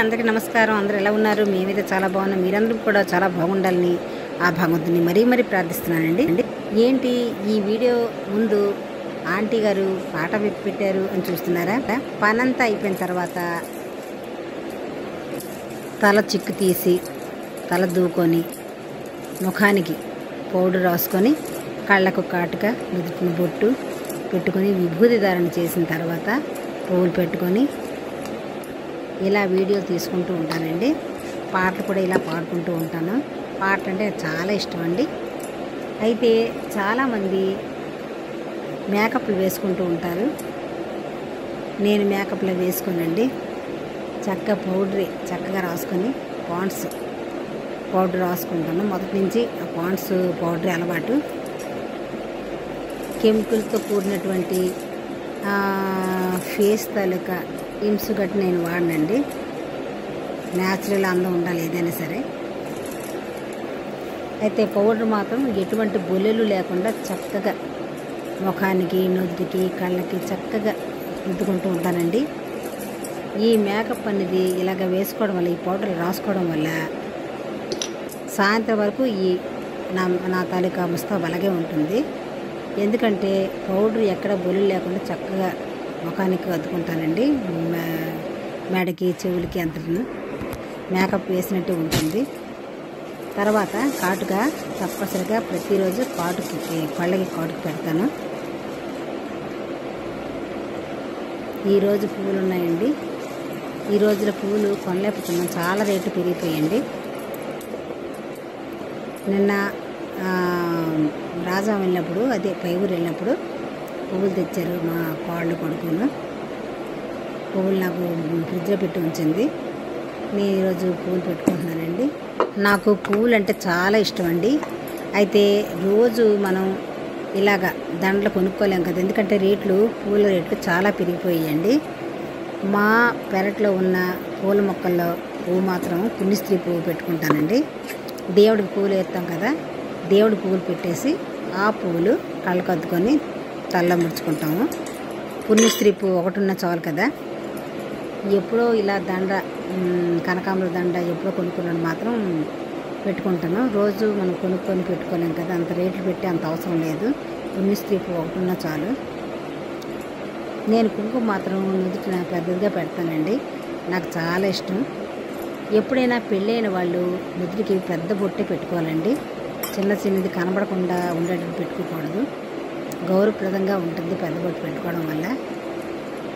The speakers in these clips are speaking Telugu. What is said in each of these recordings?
అందరికీ నమస్కారం. అందరూ ఎలా ఉన్నారు? మేమైతే చాలా బాగున్నాం. మీరందరూ కూడా చాలా బాగుండాలని ఆ భగవంతుని మరీ ప్రార్థిస్తున్నానండి. ఏంటి ఈ వీడియో ముందు ఆంటీ గారు పాట పెట్టారు అని చూస్తున్నారా? పనంతా అయిపోయిన తర్వాత తల చిక్కు తీసి తల దూకొని ముఖానికి పౌడర్ రాసుకొని కళ్ళకు కాటుక నుదుటిని బొట్టు పెట్టుకొని విభూతి ధారణ చేసిన తర్వాత పువ్వులు పెట్టుకొని ఇలా వీడియో తీసుకుంటూ ఉంటానండి. పాటలు కూడా ఇలా పాడుకుంటూ ఉంటాను. పాటలు అంటే చాలా ఇష్టం అండి. అయితే చాలామంది మేకప్లు వేసుకుంటూ ఉంటారు. నేను మేకప్లో వేసుకోనండి. చక్కగా రాసుకొని పాండ్స్ పౌడర్ రాసుకుంటాను. మొదటి నుంచి ఆ పాండ్స్ పౌడర్ అలవాటు. కెమికల్తో కూడినటువంటి ఫేస్ తాలూకా టిమ్స్ గట్టి నేను వాడనండి. న్యాచురల్ అందం ఉండాలి ఏదైనా సరే. అయితే పౌడర్ మాత్రం ఎటువంటి బొల్లెలు లేకుండా చక్కగా ముఖానికి నుదుటికి కళ్ళకి చక్కగా రుద్దుకుంటూ ఉంటానండి. ఈ మేకప్ అనేది ఇలాగ వేసుకోవడం వల్ల, ఈ పౌడర్ రాసుకోవడం వల్ల సాయంత్రం వరకు నా తాలూకా ముస్తాబ్ అలాగే ఉంటుంది. ఎందుకంటే పౌడర్ ఎక్కడ బొల్లు లేకుండా చక్కగా ముఖానికి అద్దుకుంటానండి. మెడకి చెవులకి అంతను మేకప్ వేసినట్టు ఉంటుంది. తర్వాత కాటుగా తప్పనిసరిగా ప్రతిరోజు పళ్ళకి కాటుకు పెడతాను. ఈరోజు పువ్వులు ఉన్నాయండి. ఈ రోజుల పువ్వులు కొనలేకపోతున్నాం, చాలా రేటు పెరిగిపోయండి. నిన్న రాజా వెళ్ళినప్పుడు, అదే పై ఊరు వెళ్ళినప్పుడు పువ్వులు తెచ్చారు మా కోళ్ళు కొడుకును. పువ్వులు నాకు ఫ్రిడ్జ్లో పెట్టి ఉంచింది. నేను ఈరోజు పువ్వులు పెట్టుకుంటున్నానండి. నాకు పువ్వులు అంటే చాలా ఇష్టం అండి. అయితే రోజు మనం ఇలాగ దండలు కొనుక్కోలేం కదా, ఎందుకంటే పువ్వుల రేట్లు చాలా పెరిగిపోయాయండి. మా పెరట్లో ఉన్న పూల మొక్కల్లో పువ్వు మాత్రం పుణ్యస్త్రీ పువ్వు పెట్టుకుంటానండి. దేవుడికి పువ్వులు వేస్తాం కదా, దేవుడి పువ్వులు పెట్టేసి ఆ పువ్వులు కళ్ళకు అద్దుకొని తల్ల ముడుచుకుంటాము. పుణ్యస్త్రీ పువ్వు ఒకటి ఉన్న చాలు కదా. ఎప్పుడో ఇలా కనకాంబర దండ ఎప్పుడో కొనుక్కున్నాను మాత్రం పెట్టుకుంటాను. రోజు మనం కొనుక్కొని పెట్టుకోలేం కదా, అంత రేట్లు పెట్టి అంత అవసరం లేదు. పుణ్యస్త్రీ పువ్వు ఒకటి ఉన్న చాలు. నేను కుంకుమ మాత్రం నుదుటిన పెద్దదిగా పెడతానండి. నాకు చాలా ఇష్టం. ఎప్పుడైనా పెళ్ళైన వాళ్ళు నుదుటికి పెద్ద బొట్టే పెట్టుకోవాలండి. చిన్నది కనబడకుండా ఉండేటట్టు పెట్టుకోకూడదు. గౌరవప్రదంగా ఉంటుంది పెద్ద బొట్టు పెట్టుకోవడం వల్ల.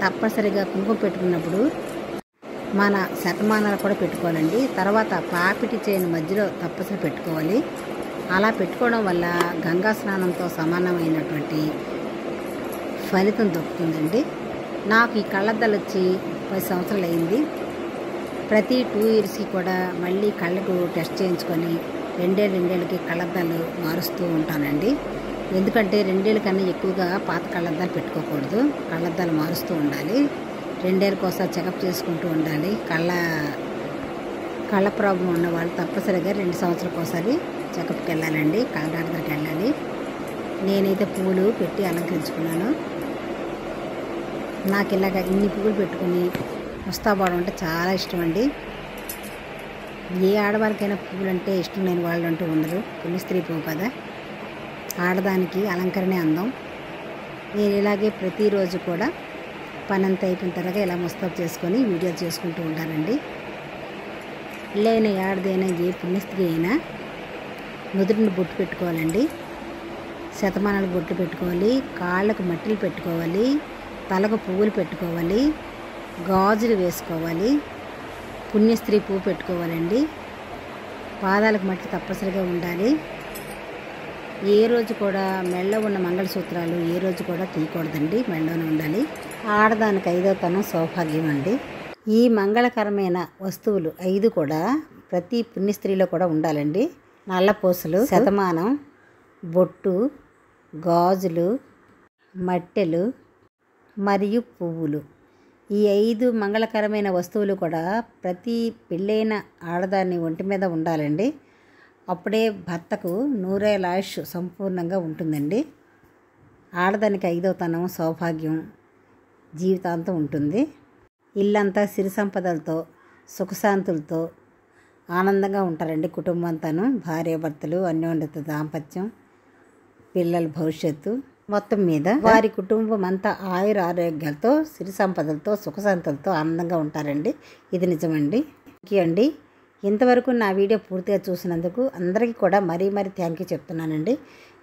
తప్పనిసరిగా కుంకుమ పెట్టుకున్నప్పుడు మన శతమానాలు కూడా పెట్టుకోవాలండి. తర్వాత పాపిటి చేయని మధ్యలో తప్పనిసరి పెట్టుకోవాలి. అలా పెట్టుకోవడం వల్ల గంగా స్నానంతో సమానమైనటువంటి ఫలితం దొరుకుతుందండి. నాకు ఈ కళ్ళద్దాలు వచ్చి 10 సంవత్సరాలు అయింది. ప్రతి 2 ఇయర్స్కి కూడా మళ్ళీ కళ్ళకు టెస్ట్ చేయించుకొని రెండేళ్ళకి కళ్ళద్దాలు మారుస్తూ ఉంటానండి. ఎందుకంటే 2 ఏళ్ళ కన్నా ఎక్కువగా పాత కళ్ళద్దాలు పెట్టుకోకూడదు. కళ్ళద్దాలు మారుస్తూ ఉండాలి. 2 ఏళ్ళకోసారి చెకప్ చేసుకుంటూ ఉండాలి. కళ్ళ ప్రాబ్లం ఉన్న వాళ్ళు తప్పనిసరిగా 2 సంవత్సరాలకు ఒకసారి చెకప్కి వెళ్ళాలండి, కళ్ళ డాక్టర్కి వెళ్ళాలి. నేనైతే పువ్వులు పెట్టి అలంకరించుకున్నాను. నాకు ఇలాగ ఇన్ని పువ్వులు పెట్టుకుని ముస్తాబావడం అంటే చాలా ఇష్టం అండి. ఏ ఆడవారికైనా పువ్వులు అంటే ఇష్టం లేని వాళ్ళు అంటూ ఉండరు. పుణ్యస్త్రీ పువ్వు కదా, ఆడదానికి అలంకరణే అందం. నేను ఇలాగే ప్రతిరోజు కూడా పనంతా అయిపోయిన తర్వాత ఇలా ముస్తాబు చేసుకొని వీడియో చేసుకుంటూ ఉంటానండి. లేని ఆడదైనా ఏ పుణ్యస్త్రీ అయినా నుదుటిని బొట్టు పెట్టుకోవాలండి. శతమానాలు బొట్లు పెట్టుకోవాలి, కాళ్ళకు మట్టిలు పెట్టుకోవాలి, తలకు పువ్వులు పెట్టుకోవాలి, గాజులు వేసుకోవాలి, పుణ్యస్త్రీ పువ్వు పెట్టుకోవాలండి. పాదాలకు మట్టి తప్పనిసరిగా ఉండాలి. ఏ రోజు కూడా మెడలో ఉన్న మంగళసూత్రాలు ఏ రోజు కూడా తీయకూడదండి, మెడలోనే ఉండాలి. ఆడదానికి 5వ తనం సౌభాగ్యం అండి. ఈ మంగళకరమైన వస్తువులు 5 కూడా ప్రతి పుణ్యస్త్రీలో కూడా ఉండాలండి. నల్లపూసలు, శతమానం, బొట్టు, గాజులు, మట్టెలు మరియు పువ్వులు. ఈ 5 మంగళకరమైన వస్తువులు కూడా ప్రతి పెళ్ళైన ఆడదాన్ని ఒంటి మీద ఉండాలండి. అప్పుడే భర్తకు 100 ఏళ్ల ఆయుష్ సంపూర్ణంగా ఉంటుందండి. ఆడదానికి 5వ తనం సౌభాగ్యం జీవితాంతం ఉంటుంది. ఇల్లంతా సిరి సంపదలతో సుఖశాంతులతో ఆనందంగా ఉంటారండి కుటుంబం అంతాను. భార్యాభర్తలు, అన్యోన్యత దాంపత్యం, పిల్లల భవిష్యత్తు మొత్తం మీద వారి కుటుంబం అంతా ఆయుర ఆరోగ్యాలతో, సిరి సంపదలతో, సుఖశాంతులతో ఆనందంగా ఉంటారండి. ఇది నిజమండి. థ్యాంక్ యూ అండి. ఇంతవరకు నా వీడియో పూర్తిగా చూసినందుకు అందరికీ కూడా మరీ థ్యాంక్ యూ చెప్తున్నానండి.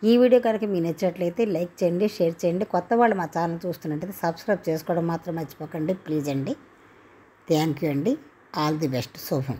ఈ వీడియో కనుక మీకు నచ్చినట్లయితే లైక్ చేయండి, షేర్ చేయండి. కొత్త వాళ్ళు మా ఛానల్ చూస్తున్నట్టయితే సబ్స్క్రైబ్ చేసుకోవడం మాత్రం మర్చిపోకండి ప్లీజ్ అండి. థ్యాంక్ యూ అండి. All the best. శుభం.